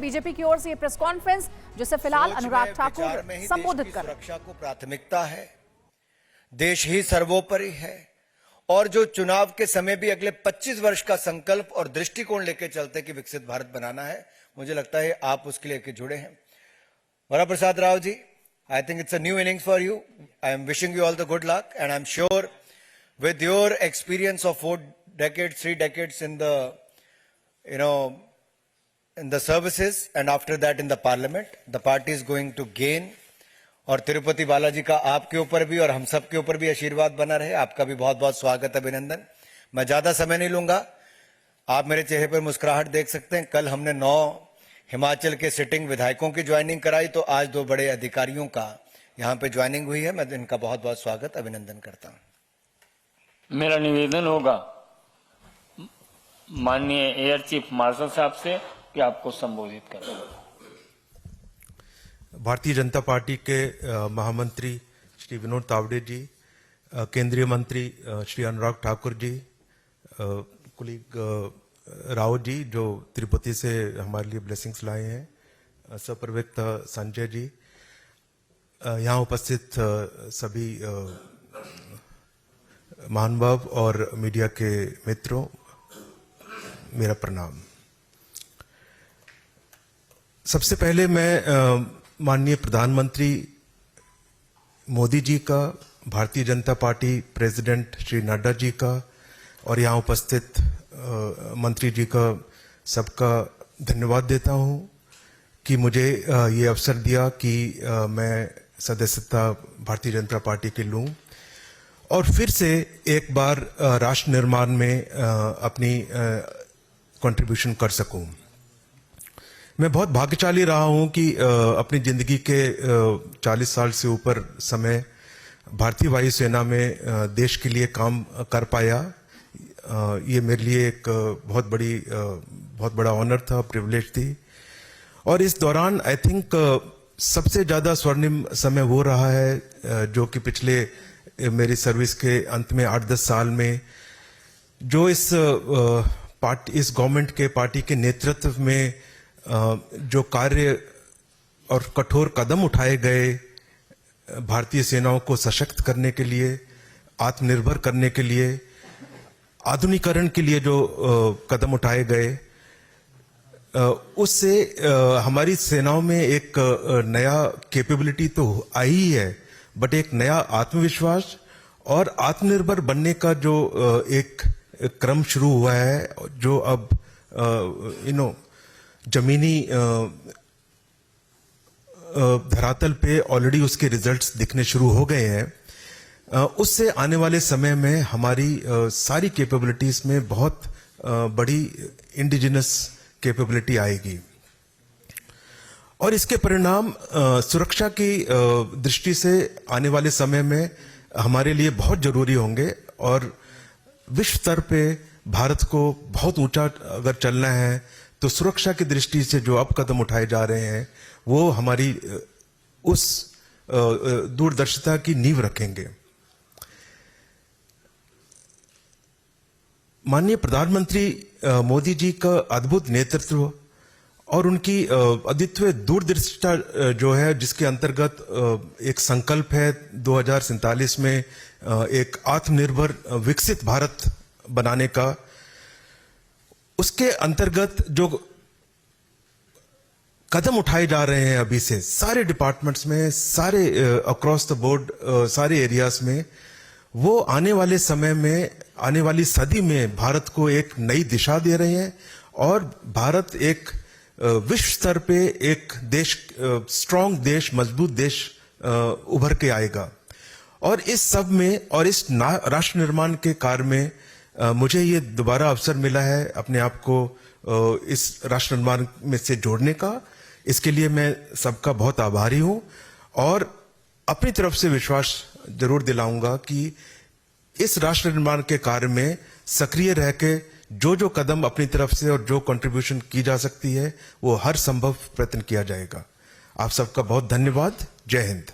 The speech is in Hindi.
बीजेपी की ओर से ये प्रेस कॉन्फ्रेंस, जिसे फिलहाल अनुराग ठाकुर संबोधित कर रहे हैं। सुरक्षा को प्राथमिकता है, देश ही सर्वोपरि है और जो चुनाव के समय भी अगले 25 वर्ष का संकल्प और दृष्टिकोण लेकर चलते कि विकसित भारत बनाना है, मुझे लगता है आप उसके लिए जुड़े हैं। वरा Prasad Rao ji, I think it's a new innings for you. I am wishing you all the good luck, and I'm sure with your experience of 4 decades, 3 decades in the, in the services, and after that in the parliament, the party is going to gain. और तिरुपति बालाजी का आपके ऊपर भी और हम सब के ऊपर भी आशीर्वाद बना रहे। आपका भी बहुत बहुत स्वागत, अभिनंदन। मैं ज्यादा समय नहीं लूंगा, आप मेरे चेहरे पर मुस्कुराहट देख सकते हैं। कल हमने 9 हिमाचल के सिटिंग विधायकों की ज्वाइनिंग कराई, तो आज 2 बड़े अधिकारियों का यहाँ पे ज्वाइनिंग हुई है। मैं इनका बहुत बहुत स्वागत, अभिनंदन करता हूँ। मेरा निवेदन होगा माननीय एयर चीफ मार्शल साहब से कि आपको संबोधित करें। भारतीय जनता पार्टी के महामंत्री श्री विनोद तावड़े जी, केंद्रीय मंत्री श्री अनुराग ठाकुर जी, कुलीग राव जी जो तिरुपति से हमारे लिए ब्लेसिंग्स लाए हैं, सप्रवक्त संजय जी, यहाँ उपस्थित सभी महानुभाव और मीडिया के मित्रों, मेरा प्रणाम। सबसे पहले मैं माननीय प्रधानमंत्री मोदी जी का, भारतीय जनता पार्टी प्रेसिडेंट श्री नड्डा जी का और यहाँ उपस्थित मंत्री जी का सबका धन्यवाद देता हूँ कि मुझे ये अवसर दिया कि मैं सदस्यता भारतीय जनता पार्टी के लूँ और फिर से एक बार राष्ट्र निर्माण में अपनी कंट्रीब्यूशन कर सकूं। मैं बहुत भाग्यशाली रहा हूं कि अपनी जिंदगी के 40 साल से ऊपर समय भारतीय वायुसेना में देश के लिए काम कर पाया। ये मेरे लिए एक बहुत बड़ा ऑनर था, प्रिविलेज थी। और इस दौरान आई थिंक सबसे ज्यादा स्वर्णिम समय वो रहा है जो कि पिछले मेरी सर्विस के अंत में 8-10 साल में जो इस गवर्नमेंट के पार्टी के नेतृत्व में जो कार्य और कठोर कदम उठाए गए भारतीय सेनाओं को सशक्त करने के लिए, आत्मनिर्भर करने के लिए, आधुनिकीकरण के लिए जो कदम उठाए गए, उससे हमारी सेनाओं में एक नया कैपेबिलिटी तो आई ही है, बट एक नया आत्मविश्वास और आत्मनिर्भर बनने का जो एक क्रम शुरू हुआ है, जो अब जमीनी धरातल पे ऑलरेडी उसके रिजल्ट्स दिखने शुरू हो गए हैं। उससे आने वाले समय में हमारी सारी कैपेबिलिटीज में बहुत बड़ी इंडिजिनस कैपेबिलिटी आएगी और इसके परिणाम सुरक्षा की दृष्टि से आने वाले समय में हमारे लिए बहुत जरूरी होंगे और विश्व स्तर पे भारत को बहुत ऊंचा अगर चलना है तो सुरक्षा की दृष्टि से जो अब कदम उठाए जा रहे हैं वो हमारी उस दूरदर्शिता की नींव रखेंगे। माननीय प्रधानमंत्री मोदी जी का अद्भुत नेतृत्व और उनकी अद्वितीय दूरदर्शिता जो है, जिसके अंतर्गत एक संकल्प है 2047 में एक आत्मनिर्भर विकसित भारत बनाने का, उसके अंतर्गत जो कदम उठाए जा रहे हैं अभी से सारे डिपार्टमेंट्स में, सारे अक्रॉस द बोर्ड, सारे एरियाज में, वो आने वाले समय में, आने वाली सदी में भारत को एक नई दिशा दे रहे हैं और भारत एक विश्व स्तर पे एक देश, स्ट्रांग देश, मजबूत देश उभर के आएगा। और इस सब में और इस राष्ट्र निर्माण के कार्य में मुझे ये दोबारा अवसर मिला है अपने आप को इस राष्ट्र निर्माण में से जोड़ने का। इसके लिए मैं सबका बहुत आभारी हूं और अपनी तरफ से विश्वास जरूर दिलाऊंगा कि इस राष्ट्र निर्माण के कार्य में सक्रिय रह के जो कदम अपनी तरफ से और जो कंट्रीब्यूशन की जा सकती है वो हर संभव प्रयत्न किया जाएगा। आप सबका बहुत धन्यवाद। जय हिंद।